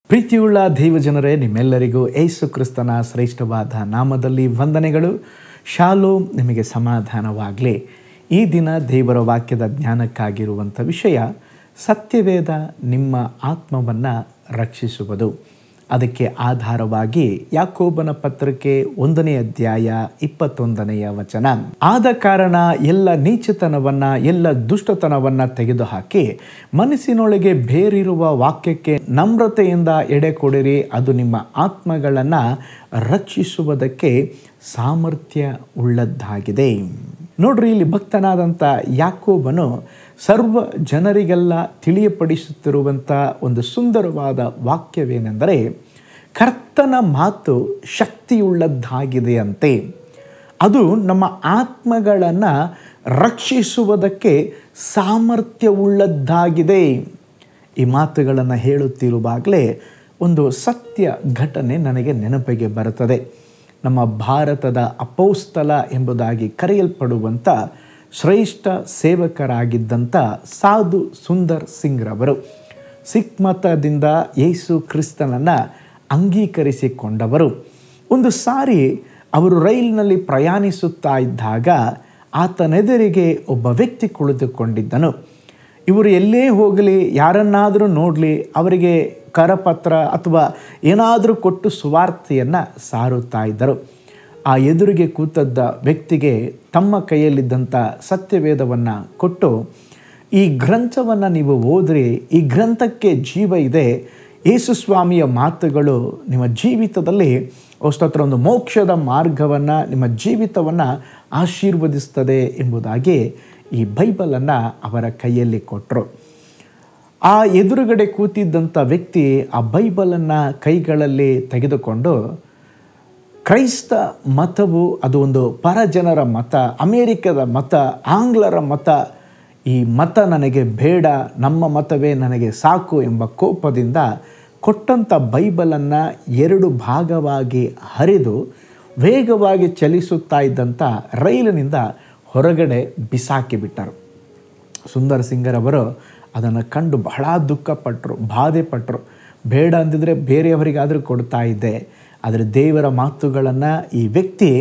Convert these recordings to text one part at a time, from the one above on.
ಪ್ರೀತಿಯುಳ್ಳ ದೈವಜನರೇ, ನಿಮ್ಮೆಲ್ಲರಿಗೂ ಯೇಸು ಕ್ರಿಸ್ತನ ಶ್ರೇಷ್ಠವಾದ ನಾಮದಲ್ಲಿ ವಂದನೆಗಳು. ಶಾಲೋಮ್, ನಿಮಗೆ ಸಮಾಧಾನವಾಗಲಿ. ಈ ದಿನ ದೇವರ ವಾಕ್ಯದ ಜ್ಞಾನಕ್ಕಾಗಿರುವಂಥ ವಿಷಯ ಸತ್ಯವೇದ ನಿಮ್ಮ ಆತ್ಮವನ್ನು ರಕ್ಷಿಸುವುದು. ಅದಕ್ಕೆ ಆಧಾರವಾಗಿ ಯಾಕೋಬನ ಪತ್ರಿಕೆ 1ನೇ ಅಧ್ಯಾಯ 21ನೆಯ ವಚನ. ಆದ ಕಾರಣ ಎಲ್ಲ ನೀಚತನವನ್ನು ಎಲ್ಲ ದುಷ್ಟತನವನ್ನು ತೆಗೆದುಹಾಕಿ ಮನಸ್ಸಿನೊಳಗೆ ಬೇರಿರುವ ವಾಕ್ಯಕ್ಕೆ ನಮ್ರತೆಯಿಂದ ಎಡೆ ಕೊಡಿರಿ, ಅದು ನಿಮ್ಮ ಆತ್ಮಗಳನ್ನು ರಕ್ಷಿಸುವುದಕ್ಕೆ ಸಾಮರ್ಥ್ಯ ಉಳ್ಳದ್ದಾಗಿದೆ. ನೋಡ್ರಿ, ಇಲ್ಲಿ ಭಕ್ತನಾದಂಥ ಯಾಕೋಬನು ಸರ್ವ ಜನರಿಗೆಲ್ಲ ತಿಳಿಯಪಡಿಸುತ್ತಿರುವಂಥ ಒಂದು ಸುಂದರವಾದ ವಾಕ್ಯವೇನೆಂದರೆ, ಕರ್ತನ ಮಾತು ಶಕ್ತಿಯುಳ್ಳದ್ದಾಗಿದೆಯಂತೆ, ಅದು ನಮ್ಮ ಆತ್ಮಗಳನ್ನು ರಕ್ಷಿಸುವುದಕ್ಕೆ ಸಾಮರ್ಥ್ಯವುಳ್ಳದ್ದಾಗಿದೆ. ಈ ಮಾತುಗಳನ್ನು ಹೇಳುತ್ತಿರುವಾಗಲೇ ಒಂದು ಸತ್ಯ ಘಟನೆ ನನಗೆ ನೆನಪಿಗೆ ಬರುತ್ತದೆ. ನಮ್ಮ ಭಾರತದ ಅಪೊಸ್ತಲ ಎಂಬುದಾಗಿ ಕರೆಯಲ್ಪಡುವಂಥ ಶ್ರೇಷ್ಠ ಸೇವಕರಾಗಿದ್ದಂಥ ಸಾಧು ಸುಂದರ್ ಸಿಂಗ್ ರವರು ಸಿಖ್ ಮತದಿಂದ ಯೇಸು ಕ್ರಿಸ್ತನನ್ನು ಅಂಗೀಕರಿಸಿಕೊಂಡವರು. ಒಂದು ಸಾರಿ ಅವರು ರೈಲಿನಲ್ಲಿ ಪ್ರಯಾಣಿಸುತ್ತಾ ಇದ್ದಾಗ ಆತನೆದುರಿಗೆ ಒಬ್ಬ ವ್ಯಕ್ತಿ ಕುಳಿತುಕೊಂಡಿದ್ದನು. ಇವರು ಎಲ್ಲೇ ಹೋಗಲಿ, ಯಾರನ್ನಾದರೂ ನೋಡಲಿ, ಅವರಿಗೆ ಕರಪತ್ರ ಅಥವಾ ಏನಾದರೂ ಕೊಟ್ಟು ಸುವಾರ್ತೆಯನ್ನು ಸಾರುತ್ತಾ ಇದ್ದರು. ಆ ಎದುರಿಗೆ ಕೂತದ್ದ ವ್ಯಕ್ತಿಗೆ ತಮ್ಮ ಕೈಯಲ್ಲಿದ್ದಂಥ ಸತ್ಯವೇದವನ್ನು ಕೊಟ್ಟು, ಈ ಗ್ರಂಥವನ್ನು ನೀವು ಓದ್ರಿ, ಈ ಗ್ರಂಥಕ್ಕೆ ಜೀವ ಇದೆ, ಯೇಸು ಸ್ವಾಮಿಯ ಮಾತುಗಳು ನಿಮ್ಮ ಜೀವಿತದಲ್ಲಿ ಸ್ತೋತ್ರ ಒಂದು ಮೋಕ್ಷದ ಮಾರ್ಗವನ್ನು, ನಿಮ್ಮ ಜೀವಿತವನ್ನು ಆಶೀರ್ವದಿಸ್ತದೆ ಎಂಬುದಾಗಿ ಈ ಬೈಬಲನ್ನು ಅವರ ಕೈಯಲ್ಲಿ ಕೊಟ್ಟರು. ಆ ಎದುರುಗಡೆ ಕೂತಿದ್ದಂಥ ವ್ಯಕ್ತಿ ಆ ಬೈಬಲನ್ನು ಕೈಗಳಲ್ಲಿ ತೆಗೆದುಕೊಂಡು, ಕ್ರೈಸ್ತ ಮತವು ಅದು ಒಂದು ಪರಜನರ ಮತ, ಅಮೇರಿಕದ ಮತ, ಆಂಗ್ಲರ ಮತ, ಈ ಮತ ನನಗೆ ಬೇಡ, ನಮ್ಮ ಮತವೇ ನನಗೆ ಸಾಕು ಎಂಬ ಕೋಪದಿಂದ ಕೊಟ್ಟಂಥ ಬೈಬಲನ್ನು 2 ಭಾಗವಾಗಿ ಹರಿದು ವೇಗವಾಗಿ ಚಲಿಸುತ್ತಾ ಇದ್ದಂಥ ರೈಲಿನಿಂದ ಹೊರಗಡೆ ಬಿಸಾಕಿಬಿಟ್ಟರು. ಸುಂದರ್ ಸಿಂಗರವರು ಅದನ್ನು ಕಂಡು ಬಹಳ ದುಃಖಪಟ್ಟರು, ಬಾಧೆ ಪಟ್ಟರು. ಬೇಡ ಅಂದಿದ್ರೆ ಬೇರೆಯವರಿಗಾದರೂ ಕೊಡ್ತಾ ಇದ್ದೆ, ಆದರೆ ದೇವರ ಮಾತುಗಳನ್ನು ಈ ವ್ಯಕ್ತಿ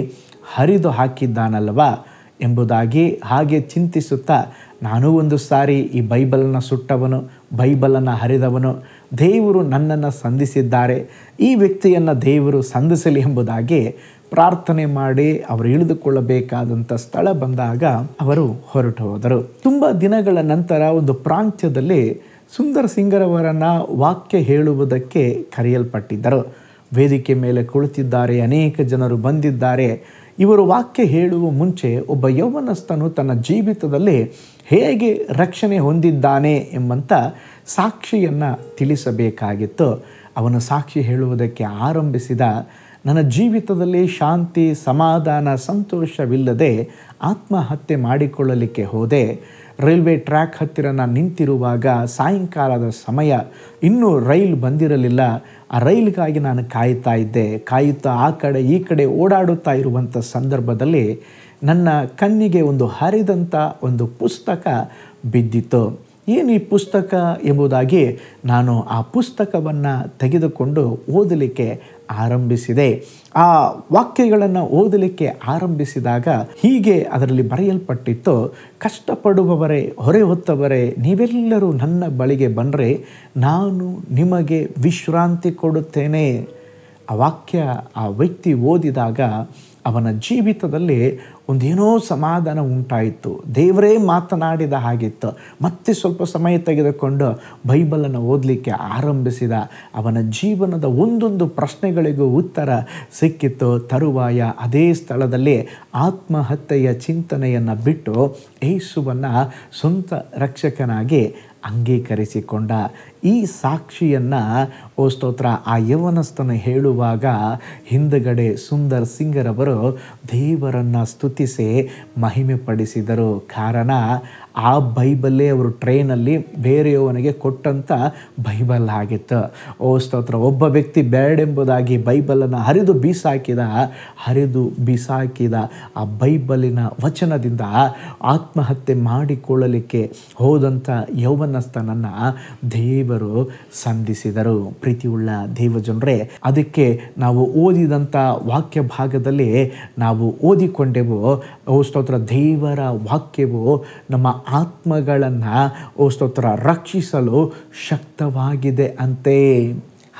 ಹರಿದು ಹಾಕಿದ್ದಾನಲ್ವಾ ಎಂಬುದಾಗಿ ಹಾಗೆ ಚಿಂತಿಸುತ್ತಾ, ನಾನೂ ಒಂದು ಸಾರಿ ಈ ಬೈಬಲನ್ನು ಸುಟ್ಟವನು, ಬೈಬಲನ್ನು ಹರಿದವನು, ದೇವರು ನನ್ನನ್ನು ಸಂಧಿಸಿದ್ದಾರೆ, ಈ ವ್ಯಕ್ತಿಯನ್ನು ದೇವರು ಸಂಧಿಸಲಿ ಎಂಬುದಾಗಿ ಪ್ರಾರ್ಥನೆ ಮಾಡಿ ಅವರು ಇಳಿದುಕೊಳ್ಳಬೇಕಾದಂಥ ಸ್ಥಳ ಬಂದಾಗ ಅವರು ಹೊರಟು ಹೋದರು. ತುಂಬ ದಿನಗಳ ನಂತರ ಒಂದು ಪ್ರಾಂತ್ಯದಲ್ಲಿ ಸುಂದರ್ ಸಿಂಗರವರನ್ನು ವಾಕ್ಯ ಹೇಳುವುದಕ್ಕೆ ಕರೆಯಲ್ಪಟ್ಟಿದ್ದರು. ವೇದಿಕೆ ಮೇಲೆ ಕುಳಿತಿದ್ದಾರೆ, ಅನೇಕ ಜನರು ಬಂದಿದ್ದಾರೆ. ಇವರು ವಾಕ್ಯ ಹೇಳುವ ಮುಂಚೆ ಒಬ್ಬ ಯೌವನಸ್ಥನು ತನ್ನ ಜೀವಿತದಲ್ಲಿ ಹೇಗೆ ರಕ್ಷಣೆ ಹೊಂದಿದ್ದಾನೆ ಎಂಬಂಥ ಸಾಕ್ಷಿಯನ್ನು ತಿಳಿಸಬೇಕಾಗಿತ್ತು. ಅವನು ಸಾಕ್ಷಿ ಹೇಳುವುದಕ್ಕೆ ಆರಂಭಿಸಿದ. ನನ್ನ ಜೀವಿತದಲ್ಲಿ ಶಾಂತಿ, ಸಮಾಧಾನ, ಸಂತೋಷವಿಲ್ಲದೆ ಆತ್ಮಹತ್ಯೆ ಮಾಡಿಕೊಳ್ಳಲಿಕ್ಕೆ ಹೋದೆ. ರೈಲ್ವೆ ಟ್ರ್ಯಾಕ್ ಹತ್ತಿರ ನಾನು ನಿಂತಿರುವಾಗ ಸಾಯಂಕಾಲದ ಸಮಯ, ಇನ್ನೂ ರೈಲು ಬಂದಿರಲಿಲ್ಲ. ಆ ರೈಲಿಗಾಗಿ ನಾನು ಕಾಯುತ್ತಾ ಆ ಕಡೆ ಈ ಕಡೆ ಓಡಾಡುತ್ತಾ ಇರುವಂಥ ಸಂದರ್ಭದಲ್ಲಿ ನನ್ನ ಕಣ್ಣಿಗೆ ಒಂದು ಹರಿದಂಥ ಒಂದು ಪುಸ್ತಕ ಬಿದ್ದಿತ್ತು. ಏನು ಈ ಪುಸ್ತಕ ಎಂಬುದಾಗಿ ನಾನು ಆ ಪುಸ್ತಕವನ್ನು ತೆಗೆದುಕೊಂಡು ಓದಲಿಕ್ಕೆ ಆರಂಭಿಸಿದೆ. ಆ ವಾಕ್ಯಗಳನ್ನು ಓದಲಿಕ್ಕೆ ಆರಂಭಿಸಿದಾಗ ಹೀಗೆ ಅದರಲ್ಲಿ ಬರೆಯಲ್ಪಟ್ಟಿತ್ತು, ಕಷ್ಟಪಡುವವರೇ, ಹೊರೆ ಹೊತ್ತವರೇ, ನೀವೆಲ್ಲರೂ ನನ್ನ ಬಳಿಗೆ ಬಂದರೆ ನಾನು ನಿಮಗೆ ವಿಶ್ರಾಂತಿ ಕೊಡುತ್ತೇನೆ. ಆ ವಾಕ್ಯ ಆ ವ್ಯಕ್ತಿ ಓದಿದಾಗ ಅವನ ಜೀವಿತದಲ್ಲಿ ಒಂದೇನೋ ಸಮಾಧಾನ ಉಂಟಾಯಿತು. ದೇವರೇ ಮಾತನಾಡಿದ ಹಾಗಿತ್ತು. ಮತ್ತೆ ಸ್ವಲ್ಪ ಸಮಯ ತೆಗೆದುಕೊಂಡು ಬೈಬಲನ್ನು ಓದಲಿಕ್ಕೆ ಆರಂಭಿಸಿದ. ಅವನ ಜೀವನದ ಒಂದೊಂದು ಪ್ರಶ್ನೆಗಳಿಗೂ ಉತ್ತರ ಸಿಕ್ಕಿತ್ತು. ತರುವಾಯ ಅದೇ ಸ್ಥಳದಲ್ಲಿ ಆತ್ಮಹತ್ಯೆಯ ಚಿಂತನೆಯನ್ನು ಬಿಟ್ಟು ಯೇಸುವನ್ನು ಸ್ವಂತ ರಕ್ಷಕನಾಗಿ ಅಂಗೀಕರಿಸಿಕೊಂಡ. ಈ ಸಾಕ್ಷಿಯನ್ನು ಸ್ತೋತ್ರ ಆ ಯೌವನಸ್ಥನು ಹೇಳುವಾಗ ಹಿಂದುಗಡೆ ಸುಂದರ್ ಸಿಂಗರವರು ದೇವರನ್ನು ಸ್ತುತಿಸಿ ಮಹಿಮೆ ಪಡಿಸಿದರು. ಕಾರಣ ಆ ಬೈಬಲ್ಲೇ ಅವರು ಟ್ರೈನಲ್ಲಿ ಬೇರೆಯವನಿಗೆ ಕೊಟ್ಟಂಥ ಬೈಬಲ್ ಆಗಿತ್ತು. ಓ ಸ್ತೋತ್ರ. ಒಬ್ಬ ವ್ಯಕ್ತಿ ಬೇಡೆಂಬುದಾಗಿ ಬೈಬಲನ್ನು ಹರಿದು ಬೀಸಾಕಿದ ಆ ಬೈಬಲಿನ ವಚನದಿಂದ ಆತ್ಮಹತ್ಯೆ ಮಾಡಿಕೊಳ್ಳಲಿಕ್ಕೆ ಹೋದಂಥ ಯೌವನಸ್ಥನನ್ನು ದೇವರು ಸಂಧಿಸಿದರು. ಪ್ರೀತಿಯುಳ್ಳ ದೇವಜನರೇ, ಅದಕ್ಕೆ ನಾವು ಓದಿದಂಥ ವಾಕ್ಯ ಭಾಗದಲ್ಲಿ ನಾವು ಓದಿಕೊಂಡೆವು. ಓ ಸ್ತೋತ್ರ, ದೇವರ ವಾಕ್ಯವು ನಮ್ಮ ಆತ್ಮಗಳನ್ನು ಓ ಸ್ತೋತ್ರ ರಕ್ಷಿಸಲು ಶಕ್ತವಾಗಿದೆ ಅಂತೆ.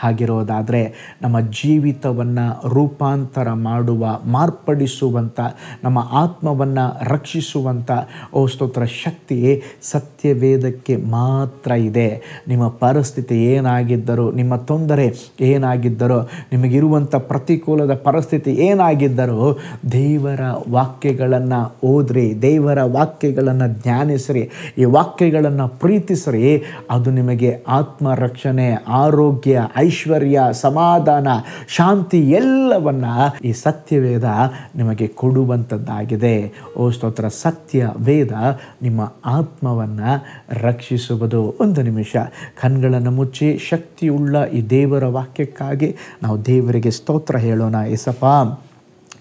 ಹಾಗಿರೋದಾದರೆ ನಮ್ಮ ಜೀವಿತವನ್ನು ರೂಪಾಂತರ ಮಾಡುವ, ಮಾರ್ಪಡಿಸುವಂಥ, ನಮ್ಮ ಆತ್ಮವನ್ನು ರಕ್ಷಿಸುವಂಥ ಓ ಸ್ತೋತ್ರ ಶಕ್ತಿ ಸತ್ಯವೇದಕ್ಕೆ ಮಾತ್ರ ಇದೆ. ನಿಮ್ಮ ಪರಿಸ್ಥಿತಿ ಏನಾಗಿದ್ದರೂ, ನಿಮ್ಮ ತೊಂದರೆ ಏನಾಗಿದ್ದರೂ, ನಿಮಗಿರುವಂಥ ಪ್ರತಿಕೂಲದ ಪರಿಸ್ಥಿತಿ ಏನಾಗಿದ್ದರೂ ದೇವರ ವಾಕ್ಯಗಳನ್ನು ಓದ್ರಿ, ದೇವರ ವಾಕ್ಯಗಳನ್ನು ಧ್ಯಾನಿಸ್ರಿ, ಈ ವಾಕ್ಯಗಳನ್ನು ಪ್ರೀತಿಸ್ರಿ. ಅದು ನಿಮಗೆ ಆತ್ಮರಕ್ಷಣೆ, ಆರೋಗ್ಯ, ಐಶ್ವರ್ಯ, ಸಮಾಧಾನ, ಶಾಂತಿ ಎಲ್ಲವನ್ನ ಈ ಸತ್ಯವೇದ ನಿಮಗೆ ಕೊಡುವಂಥದ್ದಾಗಿದೆ. ಓ ಸ್ತೋತ್ರ, ಸತ್ಯವೇದ ನಿಮ್ಮ ಆತ್ಮವನ್ನು ರಕ್ಷಿಸುವುದು. ಒಂದು ನಿಮಿಷ ಕಣ್ಗಳನ್ನು ಮುಚ್ಚಿ ಶಕ್ತಿಯುಳ್ಳ ಈ ದೇವರ ವಾಕ್ಯಕ್ಕಾಗಿ ನಾವು ದೇವರಿಗೆ ಸ್ತೋತ್ರ ಹೇಳೋಣ. ಯೇಸಪ್ಪ,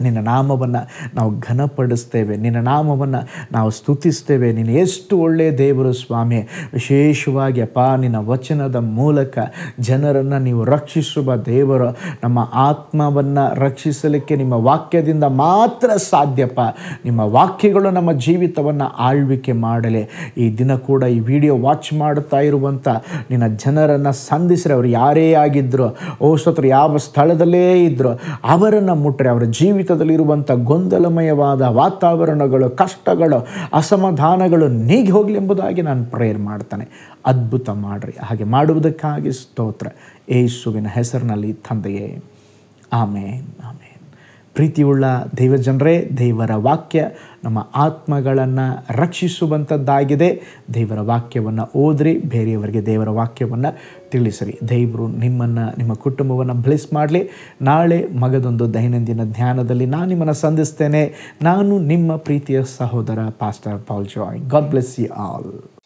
ನಿನ್ನ ನಾಮವನ್ನು ನಾವು ಘನಪಡಿಸ್ತೇವೆ, ನಿನ್ನ ನಾಮವನ್ನು ನಾವು ಸ್ತುತಿಸ್ತೇವೆ. ನೀನು ಎಷ್ಟು ಒಳ್ಳೆಯ ದೇವರು ಸ್ವಾಮಿ. ವಿಶೇಷವಾಗಿ ಅಪ್ಪ, ನಿನ್ನ ವಚನದ ಮೂಲಕ ಜನರನ್ನು ನೀವು ರಕ್ಷಿಸುವ ದೇವರು. ನಮ್ಮ ಆತ್ಮವನ್ನು ರಕ್ಷಿಸಲಿಕ್ಕೆ ನಿಮ್ಮ ವಾಕ್ಯದಿಂದ ಮಾತ್ರ ಸಾಧ್ಯಪ್ಪ. ನಿಮ್ಮ ವಾಕ್ಯಗಳು ನಮ್ಮ ಜೀವಿತವನ್ನು ಆಳ್ವಿಕೆ ಮಾಡಲಿ. ಈ ದಿನ ಕೂಡ ಈ ವಿಡಿಯೋ ವಾಚ್ ಮಾಡುತ್ತಾ ಇರುವಂಥ ನಿನ್ನ ಜನರನ್ನು ಸಂಧಿಸ್ರೆ, ಅವರು ಯಾರೇ ಆಗಿದ್ದರು, ಓ ಸ್ತೋತ್ರ, ಯಾವ ಸ್ಥಳದಲ್ಲೇ ಇದ್ದರು, ಅವರನ್ನು ಮುಟ್ಟರೆ ಅವರ ಜೀವಿತದಲ್ಲಿರುವಂಥ ಗೊಂದಲಮಯವಾದ ವಾತಾವರಣಗಳು, ಕಷ್ಟಗಳು, ಅಸಮಾಧಾನಗಳು ನೀಗಿ ಹೋಗಲಿ ಎಂಬುದಾಗಿ ನಾನು ಪ್ರೇಯರ್ ಮಾಡ್ತಾನೆ. ಅದ್ಭುತ ಮಾಡಿರಿ. ಹಾಗೆ ಮಾಡುವುದಕ್ಕಾಗಿ ಸ್ತೋತ್ರ. ಯೇಸುವಿನ ಹೆಸರಿನಲ್ಲಿ ತಂದೆಯೇ, ಆಮೇನ್, ಆಮೇನ್. ಪ್ರೀತಿಯುಳ್ಳ ದೇವಜನರೇ, ದೇವರ ವಾಕ್ಯ ನಮ್ಮ ಆತ್ಮಗಳನ್ನು ರಕ್ಷಿಸುವಂಥದ್ದಾಗಿದೆ. ದೇವರ ವಾಕ್ಯವನ್ನು ಓದ್ರಿ, ಬೇರೆಯವರಿಗೆ ದೇವರ ವಾಕ್ಯವನ್ನು ತಿಳಿಸಿರಿ. ದೇವರು ನಿಮ್ಮನ್ನು, ನಿಮ್ಮ ಕುಟುಂಬವನ್ನು ಬ್ಲೆಸ್ ಮಾಡಲಿ. ನಾಳೆ ಮಗದೊಂದು ದೈನಂದಿನ ಧ್ಯಾನದಲ್ಲಿ ನಾನು ನಿಮ್ಮನ್ನು ಸಂಧಿಸ್ತೇನೆ. ನಾನು ನಿಮ್ಮ ಪ್ರೀತಿಯ ಸಹೋದರ pastor Paul Joy. God bless you all.